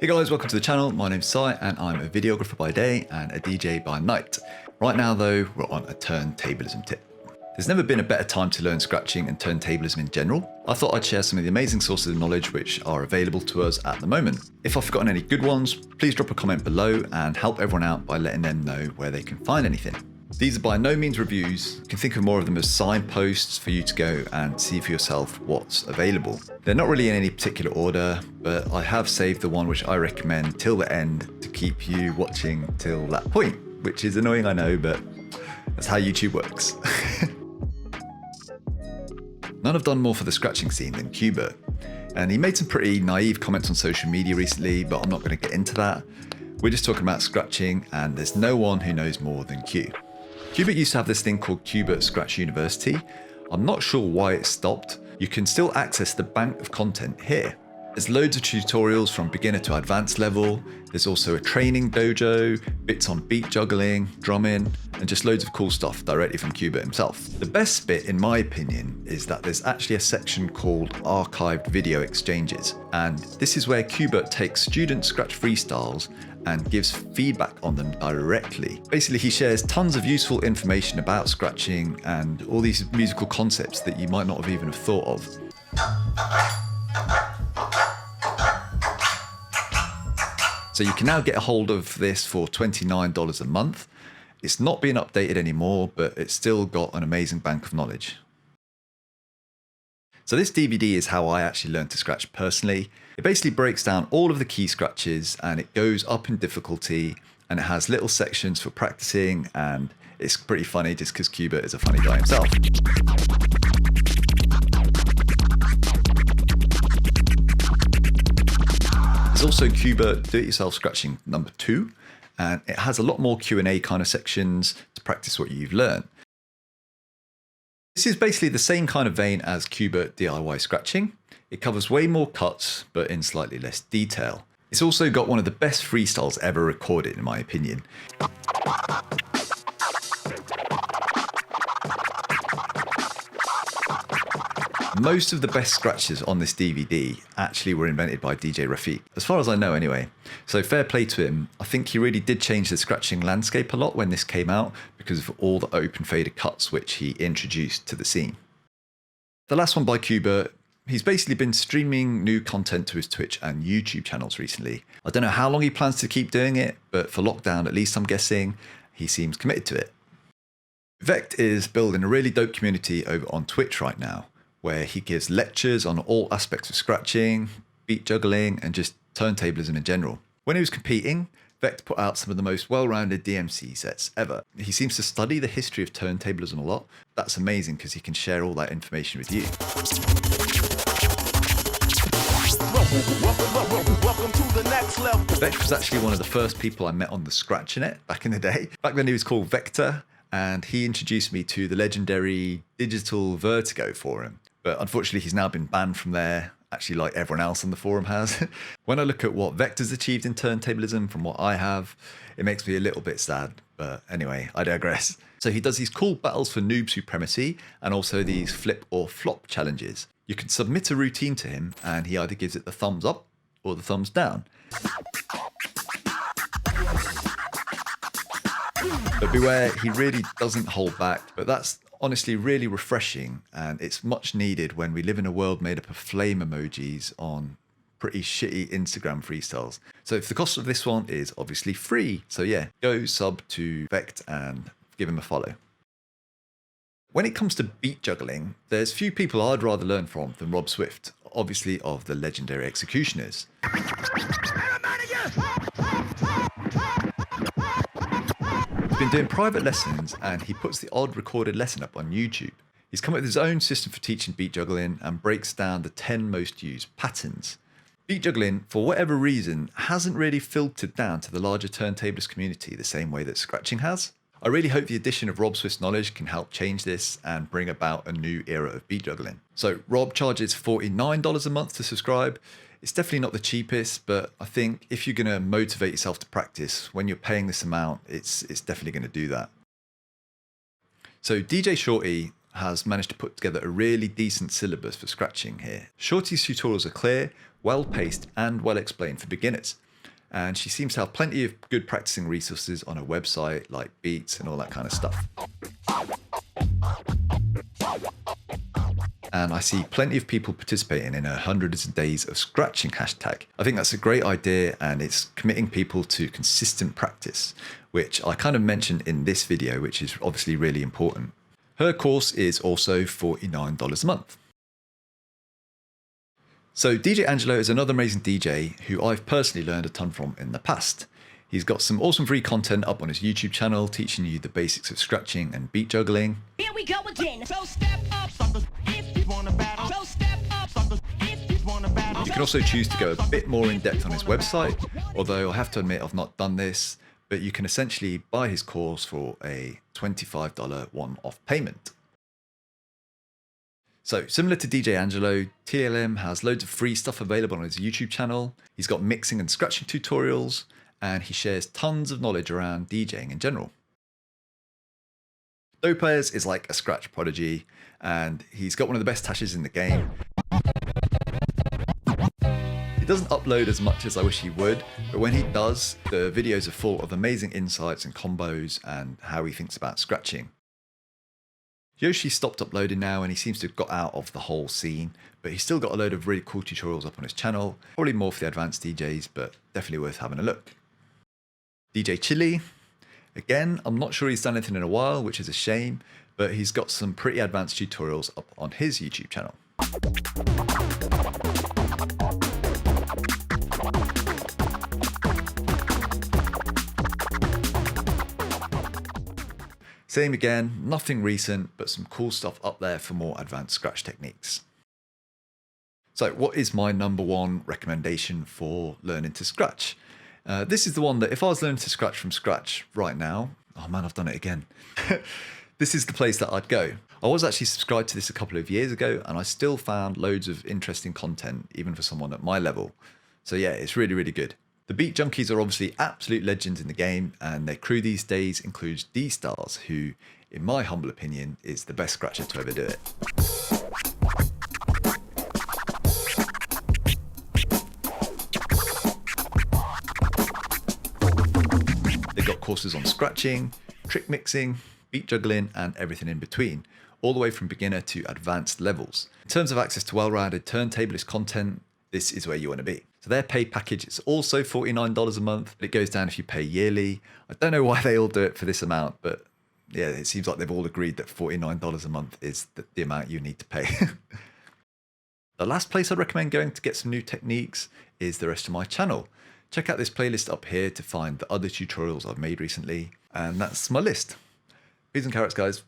Hey guys, welcome to the channel. My name's Si and I'm a videographer by day and a DJ by night. Right now though, we're on a turntablism tip. There's never been a better time to learn scratching and turntablism in general. I thought I'd share some of the amazing sources of knowledge which are available to us at the moment. If I've forgotten any good ones, please drop a comment below and help everyone out by letting them know where they can find anything. These are by no means reviews. You can think of more of them as signposts for you to go and see for yourself what's available. They're not really in any particular order, but I have saved the one which I recommend till the end to keep you watching till that point, which is annoying, I know, but that's how YouTube works. None have done more for the scratching scene than Q-bert, and he made some pretty naive comments on social media recently, but I'm not going to get into that. We're just talking about scratching, and there's no one who knows more than Q. Q-bert used to have this thing called QBert University. I'm not sure why it stopped. You can still access the bank of content here. There's loads of tutorials from beginner to advanced level. There's also a training dojo, bits on beat juggling, drumming, and just loads of cool stuff directly from Q-bert himself. The best bit, in my opinion, is that there's actually a section called Archived Video Exchanges. And this is where Q-bert takes student scratch freestyles and gives feedback on them directly. Basically, he shares tons of useful information about scratching and all these musical concepts that you might not have even thought of. So you can now get a hold of this for $29 a month. It's not being updated anymore, but it's still got an amazing bank of knowledge. So this DVD is how I actually learned to scratch personally. It basically breaks down all of the key scratches and it goes up in difficulty, and it has little sections for practicing, and it's pretty funny just because Q-bert is a funny guy himself. There's also Q-bert Do-It-Yourself Scratching number 2, and it has a lot more Q&A kind of sections to practice what you've learned. This is basically the same kind of vein as Q-bert DIY Scratching. It covers way more cuts, but in slightly less detail. It's also got one of the best freestyles ever recorded, in my opinion. Most of the best scratches on this DVD actually were invented by DJ Rafik, as far as I know anyway. So fair play to him. I think he really did change the scratching landscape a lot when this came out because of all the open fader cuts which he introduced to the scene. The last one by Q-bert, he's basically been streaming new content to his Twitch and YouTube channels recently. I don't know how long he plans to keep doing it, but for lockdown at least I'm guessing, he seems committed to it. Vekt is building a really dope community over on Twitch right now, where he gives lectures on all aspects of scratching, beat juggling, and just turntablism in general. When he was competing, Vekt put out some of the most well-rounded DMC sets ever. He seems to study the history of turntablism a lot. That's amazing because he can share all that information with you. Welcome to the next level. Vekt was actually one of the first people I met on the Scratchinet back in the day. Back then he was called Vector, and he introduced me to the legendary digital Vertigo forum. But unfortunately, he's now been banned from there, actually like everyone else on the forum has. When I look at what Vektor's achieved in turntablism from what I have, it makes me a little bit sad. But anyway, I digress. So he does these cool battles for noob supremacy and also these flip or flop challenges. You can submit a routine to him and he either gives it the thumbs up or the thumbs down. But beware, he really doesn't hold back, but that's honestly really refreshing, and it's much needed when we live in a world made up of flame emojis on pretty shitty Instagram freestyles. So if the cost of this one is obviously free, so yeah, go sub to Vekt and give him a follow. When it comes to beat juggling, there's few people I'd rather learn from than Rob Swift, obviously of the legendary Executioners. He's been doing private lessons and he puts the odd recorded lesson up on YouTube. He's come up with his own system for teaching beat juggling and breaks down the 10 most used patterns. Beat juggling, for whatever reason, hasn't really filtered down to the larger turntablist community the same way that scratching has. I really hope the addition of Rob Swift's knowledge can help change this and bring about a new era of beat juggling. So Rob charges $49 a month to subscribe. It's definitely not the cheapest, but I think if you're going to motivate yourself to practice, when you're paying this amount, it's definitely going to do that. So DJ Shorty has managed to put together a really decent syllabus for scratching here. Shorty's tutorials are clear, well paced and well explained for beginners. And she seems to have plenty of good practicing resources on her website, like beats and all that kind of stuff. And I see plenty of people participating in her hundreds of days of scratching hashtag. I think that's a great idea, and it's committing people to consistent practice, which I kind of mentioned in this video, which is obviously really important. Her course is also $49 a month. So DJ Angelo is another amazing DJ who I've personally learned a ton from in the past. He's got some awesome free content up on his YouTube channel teaching you the basics of scratching and beat juggling. Here we go again. So step up, suckers, if you wanna battle. So step up, suckers, if you wanna battle. You can also choose to go a bit more in depth on his website, although I have to admit I've not done this, but you can essentially buy his course for a $25 one-off payment. So similar to DJ Angelo, TLM has loads of free stuff available on his YouTube channel. He's got mixing and scratching tutorials, and he shares tons of knowledge around DJing in general. Do Players is like a scratch prodigy, and he's got one of the best tashes in the game. He doesn't upload as much as I wish he would, but when he does, the videos are full of amazing insights and combos and how he thinks about scratching. Yoshi stopped uploading now, and he seems to have got out of the whole scene, but he's still got a load of really cool tutorials up on his channel, probably more for the advanced DJs, but definitely worth having a look. DJ Chili, again, I'm not sure he's done anything in a while, which is a shame, but he's got some pretty advanced tutorials up on his YouTube channel. Same again, nothing recent, but some cool stuff up there for more advanced scratch techniques. So what is my number one recommendation for learning to scratch? This is the one that if I was learning to scratch from scratch right now, oh man, I've done it again. This is the place that I'd go. I was actually subscribed to this a couple of years ago, and I still found loads of interesting content, even for someone at my level. So yeah, it's really, really good. The Beat Junkies are obviously absolute legends in the game, and their crew these days includes D-Stars, who, in my humble opinion, is the best scratcher to ever do it. They've got courses on scratching, trick mixing, beat juggling, and everything in between, all the way from beginner to advanced levels. In terms of access to well-rounded turntablist content, this is where you want to be. So their paid package is also $49 a month, but it goes down if you pay yearly. I don't know why they all do it for this amount, but yeah, it seems like they've all agreed that $49 a month is the amount you need to pay. The last place I'd recommend going to get some new techniques is the rest of my channel. Check out this playlist up here to find the other tutorials I've made recently, and that's my list. Peas and carrots, guys.